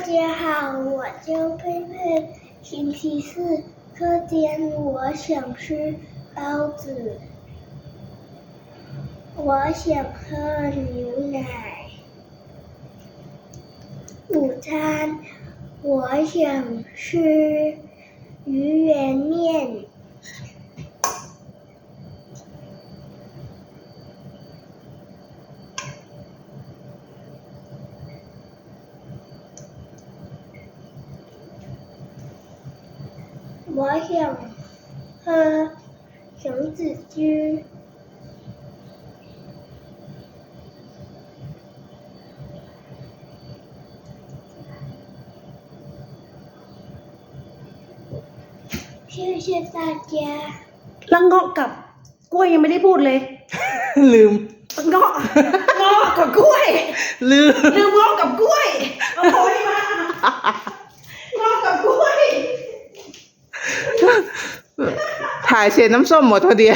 家好，我叫佩佩。星期四课间，我想吃包子。我想喝牛奶。午餐，我想吃鱼圆面。我想喝橙子汁。谢谢大家。แล้วเงาะกับกล้วยยังไม่ได้พูดเลย ลืม เงาะกับกล้วย ลืม ลืมเงาะกับกล้วยเอาโอยมาเงาะกับกล้วย ถ่ายเศษน้ำส้มหมดพอดี